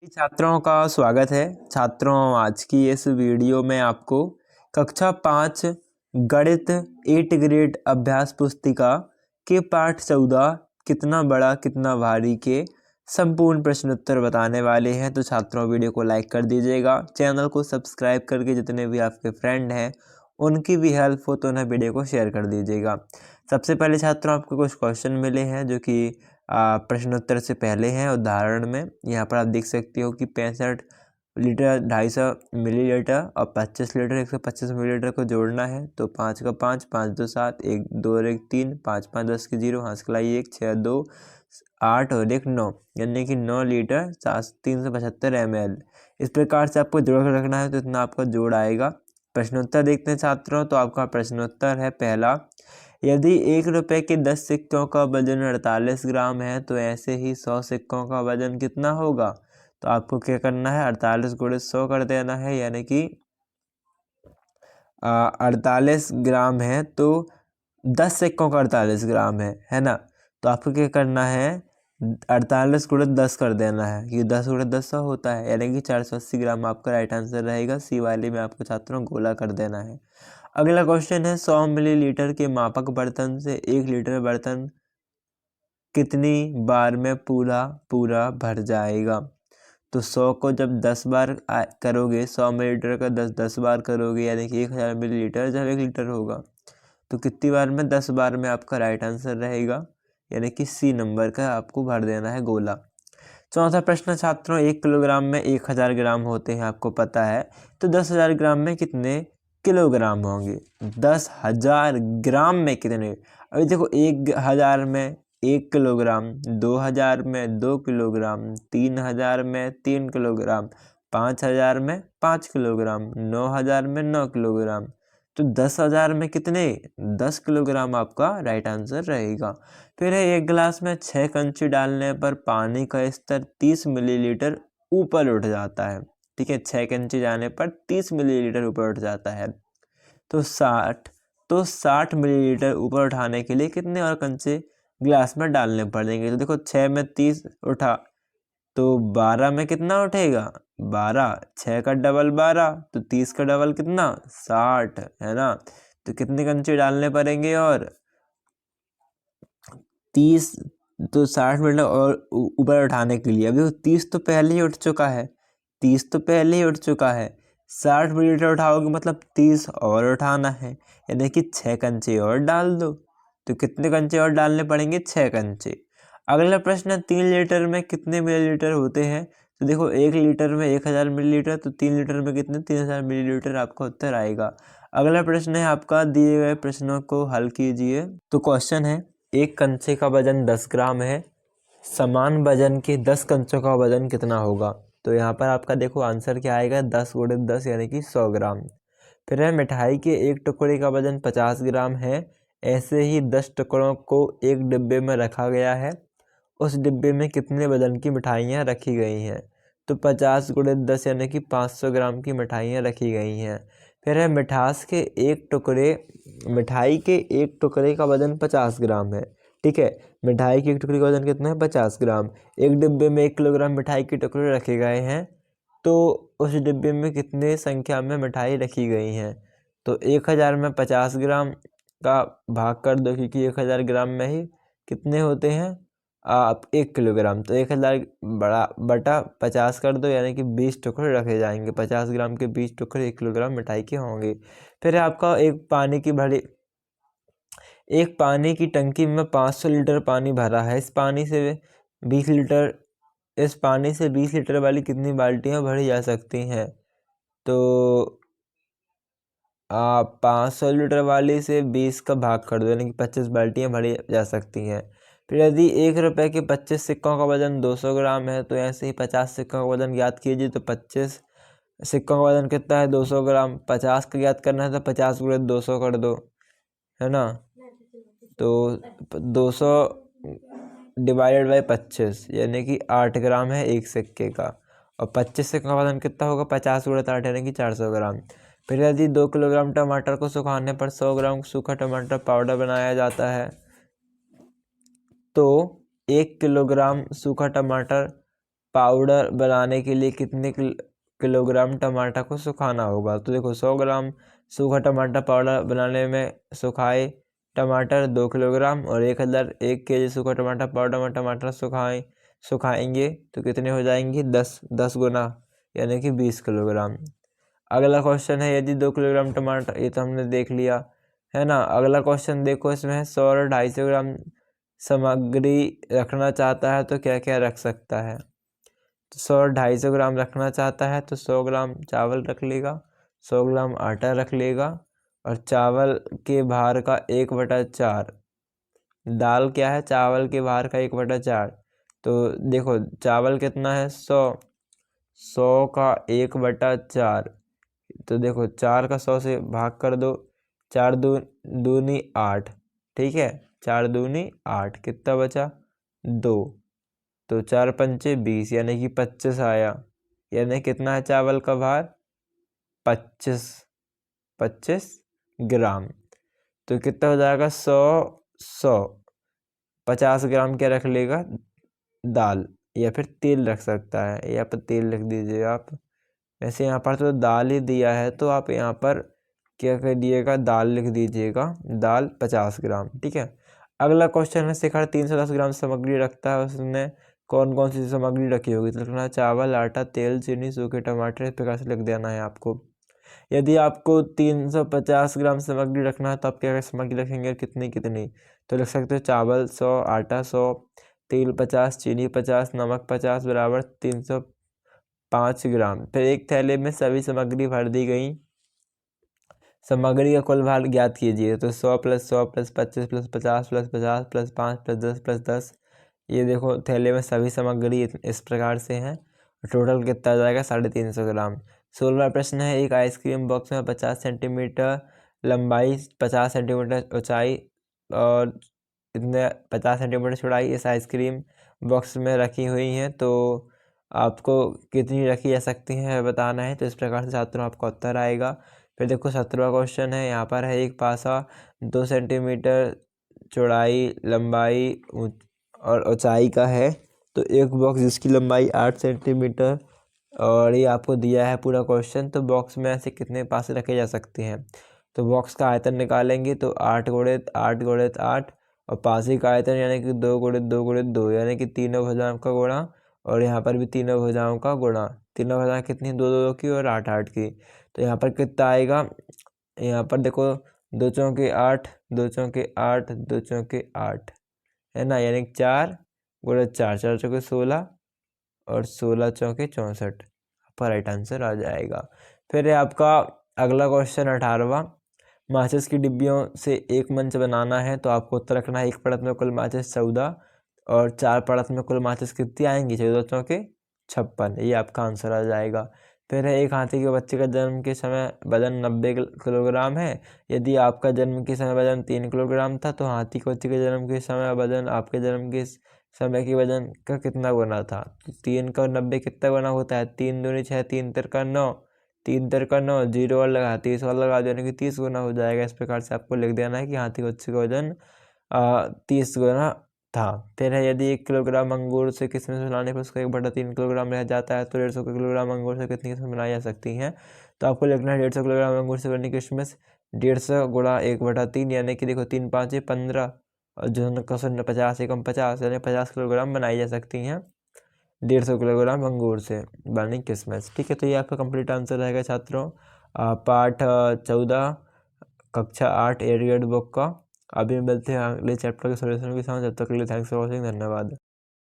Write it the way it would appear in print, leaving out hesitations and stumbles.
छात्रों का स्वागत है। छात्रों, आज की इस वीडियो में आपको कक्षा 5 गणित 8 ग्रेड अभ्यास पुस्तिका के पाठ 14 कितना बड़ा कितना भारी के संपूर्ण प्रश्न उत्तर बताने वाले हैं। तो छात्रों, वीडियो को लाइक कर दीजिएगा, चैनल को सब्सक्राइब करके जितने भी आपके फ्रेंड हैं उनकी भी हेल्प हो तो उन्हें वीडियो को शेयर कर दीजिएगा। सबसे पहले छात्रों, आपको कुछ क्वेश्चन मिले हैं जो कि प्रश्नोत्तर से पहले हैं। उदाहरण में यहाँ पर आप देख सकते हो कि 65 लीटर 250 मिलीलीटर और 25 लीटर 125 मिलीलीटर को जोड़ना है। तो 5 का 5, 5 2 7, 1 2 और 1 3, 5 5 10 के 0, हाथ खिलाई 1, 6 2 8 और 1 9, यानी कि 9 लीटर 375 ml। इस प्रकार से आपको जोड़ कर रखना है तो इतना आपका जोड़ आएगा। प्रश्नोत्तर देखते हैं छात्रों। तो आपका प्रश्नोत्तर है पहला, यदि 1 रुपये के 10 सिक्कों का वजन 48 ग्राम है तो ऐसे ही 100 सिक्कों का वजन कितना होगा। तो आपको क्या करना है, 48 गुणे 100 कर देना है, यानी कि 48 ग्राम है तो 10 सिक्कों का 48 ग्राम है ना। तो आपको क्या करना है, 48 गुणे 10 कर देना है, कि 10 गुणे 10 100 होता है, यानी कि 480 ग्राम आपका राइट आंसर रहेगा। सी वाले में आपको छात्रों गोला कर देना है। अगला क्वेश्चन है, 100 मिलीलीटर के मापक बर्तन से 1 लीटर बर्तन कितनी बार में पूरा भर जाएगा। तो 100 को जब 10 बार करोगे, 100 मिलीलीटर का 10 बार करोगे, यानी कि 1000 मिलीलीटर जब 1 लीटर होगा तो कितनी बार में, 10 बार में आपका राइट आंसर रहेगा, यानी कि सी नंबर का आपको भर देना है गोला। चौथा प्रश्न छात्रों, 1 किलोग्राम में 1000 ग्राम होते हैं, आपको पता है। तो 10,000 ग्राम में कितने किलोग्राम होंगे। 10,000 ग्राम में कितने, अभी देखो 1000 में 1 किलोग्राम, 2000 में 2 किलोग्राम, 3000 में 3 किलोग्राम, 5000 में 5 किलोग्राम, 9000 में 9 किलोग्राम। तो 10,000 में कितने, 10 किलोग्राम आपका राइट आंसर रहेगा। फिर है, एक गिलास में 6 कंची डालने पर पानी का स्तर 30 मिलीलीटर ऊपर उठ जाता है। ठीक है, 6 कंची जाने पर 30 मिलीलीटर ऊपर उठ जाता है। तो 60 मिलीलीटर ऊपर उठाने के लिए कितने और कंचे गिलास में डालने पड़ेंगे। तो देखो 6 में 30 उठा तो 12 में कितना उठेगा, 12, 6 का डबल 12, तो 30 का डबल कितना, 60, है ना। तो कितने कंचे डालने पड़ेंगे, और 30, तो 60 मिनट और ऊपर उठाने के लिए। अभी 30 तो पहले ही उठ चुका है, 30 तो पहले ही उठ चुका है। 60 मिलीलीटर उठाओगे मतलब 30 और उठाना है, यानी कि 6 कंचे और डाल दो। तो कितने कंचे और डालने पड़ेंगे, 6 कंचे। अगला प्रश्न है, 3 लीटर में कितने मिलीलीटर होते हैं। तो देखो 1 लीटर में 1000 मिलीलीटर, तो 3 लीटर में कितने, 3000 मिलीलीटर आपका उत्तर आएगा। अगला प्रश्न है आपका, दिए गए प्रश्नों को हल कीजिए। तो क्वेश्चन है, एक कंचे का वजन 10 ग्राम है, समान वजन के 10 कंचों का वजन कितना होगा। तो यहाँ पर आपका देखो आंसर क्या आएगा, 10 गुणे 10 यानी कि 100 ग्राम। फिर है, मिठाई के एक टुकड़े का वजन 50 ग्राम है, ऐसे ही 10 टुकड़ों को एक डिब्बे में रखा गया है, उस डिब्बे में कितने वजन की मिठाइयाँ रखी गई हैं। तो 50 गुणे 10 यानी कि 500 ग्राम की मिठाइयाँ रखी गई हैं। फिर है, मिठाई के एक टुकड़े का वजन 50 ग्राम है। ठीक है, मिठाई के एक टुकड़े का वजन कितना है, 50 ग्राम। एक डिब्बे में 1 किलोग्राम मिठाई के टुकड़े रखे गए हैं, तो उस डिब्बे में कितने संख्या में मिठाई रखी गई हैं। तो 1000 में 50 ग्राम का भाग कर दो, क्योंकि 1000 ग्राम में ही कितने होते हैं, आप 1 किलोग्राम। तो 1000 बड़ा बटा 50 कर दो, यानी कि 20 टुकड़े रखे जाएंगे। 50 ग्राम के 20 टुकड़े 1 किलोग्राम मिठाई के होंगे। फिर आपका एक पानी की टंकी में 500 लीटर पानी भरा है, इस पानी से 20 लीटर वाली कितनी बाल्टियां भरी जा सकती हैं। तो 500 लीटर वाली से 20 का भाग कर दो, यानी कि 25 बाल्टियां भरी जा सकती हैं। फिर यदि 1 रुपये के 25 सिक्कों का वजन 200 ग्राम है, तो ऐसे ही 50 सिक्कों का वजन ज्ञात कीजिए। तो 25 सिक्कों का वजन कितना है, 200 ग्राम। 50 का ज्ञात करना है तो 50 गुणे 200 कर दो, है ना। तो 200 डिवाइडेड बाई 25, यानी कि 8 ग्राम है एक सिक्के का। और 25 सिक्कों का वजन कितना होगा, 50 गुणे 8 यानी कि 400 ग्राम। फिर यदि 2 किलोग्राम टमाटर को सुखाने पर 100 ग्राम सूखा टमाटर पाउडर बनाया जाता है, तो 1 किलोग्राम सूखा टमाटर पाउडर बनाने के लिए कितने किलोग्राम टमाटर को सुखाना होगा। तो देखो 100 ग्राम सूखा टमाटर पाउडर बनाने में सुखाए टमाटर 2 किलोग्राम और 1 केजी सूखा टमाटर पाउडर में टमाटर सुखाएंगे तो कितने हो जाएंगे 10 गुना यानी कि 20 किलोग्राम। अगला क्वेश्चन है यदि 2 किलोग्राम टमाटर, ये तो हमने देख लिया है ना। अगला क्वेश्चन देखो, इसमें है 100 और 250 ग्राम सामग्री रखना चाहता है तो क्या क्या रख सकता है। तो 100 और 250 ग्राम रखना चाहता है तो 100 ग्राम चावल रख लेगा, 100 ग्राम आटा रख लेगा और चावल के भार का 1/4। दाल क्या है, चावल के भार का 1/4। तो देखो चावल कितना है 100 का 1/4। तो देखो 4 का 100 से भाग कर दो, 4 दूनी 8, ठीक है, 4 दूनी 8, कितना बचा 2। तो 4 पंचे 20 यानी कि 25 आया। यानी कितना है चावल का भार 25 ग्राम। तो कितना हो जाएगा 100 50 ग्राम क्या रख लेगा दाल या फिर तेल रख सकता है, यहाँ पर तेल लिख दीजिए आप। वैसे यहाँ पर तो दाल ही दिया है तो आप यहाँ पर क्या कर दिएगा दाल लिख दीजिएगा, दाल 50 ग्राम, ठीक है। अगला क्वेश्चन है शिखर 310 ग्राम सामग्री रखता है, उसने कौन कौन सी सामग्री रखी होगी। तो लिखना चावल आटा तेल चीनी सूखे टमाटर, इस प्रकार से लिख देना है आपको। यदि आपको 350 ग्राम सामग्री रखना है तो आप क्या क्या सामग्री रखेंगे, कितनी कितनी। तो लिख सकते हो चावल 100, आटा 100, तेल 50, चीनी 50, नमक 50 बराबर 305 ग्राम। फिर एक थैले में सभी सामग्री भर दी गई, सामग्री का कुल भार ज्ञात कीजिए। तो 100 + 100 + 25 + 50 + 50 + 5 + 10 + 10। ये देखो थैले में सभी सामग्री इस प्रकार से है, टोटल कितना आ जाएगा 350 ग्राम। 16वां प्रश्न है एक आइसक्रीम बॉक्स में 50 सेंटीमीटर लंबाई 50 सेंटीमीटर ऊंचाई और इतने 50 सेंटीमीटर चौड़ाई इस आइसक्रीम बॉक्स में रखी हुई हैं, तो आपको कितनी रखी जा सकती हैं बताना है। तो इस प्रकार से छात्रों आपका उत्तर आएगा। फिर देखो 17वां क्वेश्चन है, यहाँ पर है एक पासा 2 सेंटीमीटर चौड़ाई लंबाई और ऊंचाई का है, तो एक बॉक्स जिसकी लंबाई 8 सेंटीमीटर और ये आपको दिया है पूरा क्वेश्चन। तो बॉक्स में ऐसे कितने पासे रखे जा सकते हैं। तो बॉक्स का आयतन निकालेंगे तो 8 × 8 × 8 और पासे का आयतन यानी कि 2 × 2 × 2 यानी कि तीनों भुजाओं का गुणा और यहाँ पर भी तीनों भुजाओं का गुणा। तीनों भुजाएं कितनी 2 2 की और 8 8 की। तो यहाँ पर कितना आएगा, यहाँ पर देखो 2 चौके 8, 2 चौके 8, 2 चौके 8 है ना, यानी 4 × 4, 4 चौके 16 और 16 चौके 64 आपका राइट आंसर आ जाएगा। फिर है आपका अगला क्वेश्चन 18वां, माचिस की डिब्बियों से एक मंच बनाना है तो आपको उत्तर रखना है। एक पड़त में कुल माचिस 14 और 4 पड़त में कुल माचिस कितनी आएंगी 14 चौके 56, ये आपका आंसर आ जाएगा। फिर है एक हाथी के बच्चे का जन्म के समय वजन 90 किलोग्राम है, यदि आपका जन्म के समय वजन 3 किलोग्राम था तो हाथी के बच्चे के जन्म के समय वजन आपके जन्म के समय के वजन का कितना गुना था। तो 3 का 90 कितना गुना होता है, 3 दूनी 6, 3 तिरका 9, 3 तिरका 9, 0 और लगा 30 और लगा देने की 30 गुना हो जाएगा। इस प्रकार से आपको लिख देना है कि हाथी के बच्चे का वजन 30 गुना था। फिर है यदि 1 किलोग्राम अंगूर से किस्में बनाने पर उसका 1/3 किलोग्राम रह जाता है तो 150 किलोग्राम अंगूर से कितनी किस्में बनाई जा सकती हैं। तो आपको लिखना है 150 किलोग्राम अंगूर से बनी किस्में 150 × 1/3 यानी कि देखो 3 5 15 और जो 50 एकम 50 यानी 50 किलोग्राम बनाई जा सकती हैं 150 किलोग्राम अंगूर से बनी किस्में, ठीक है। तो ये आपका कंप्लीट आंसर रहेगा छात्रों पाठ 14 कक्षा 8 एरियड बुक का। अभी मिलते हैं अगले चैप्टर के सॉल्यूशन के साथ, जब तक के लिए थैंक्स फॉर वॉचिंग, धन्यवाद।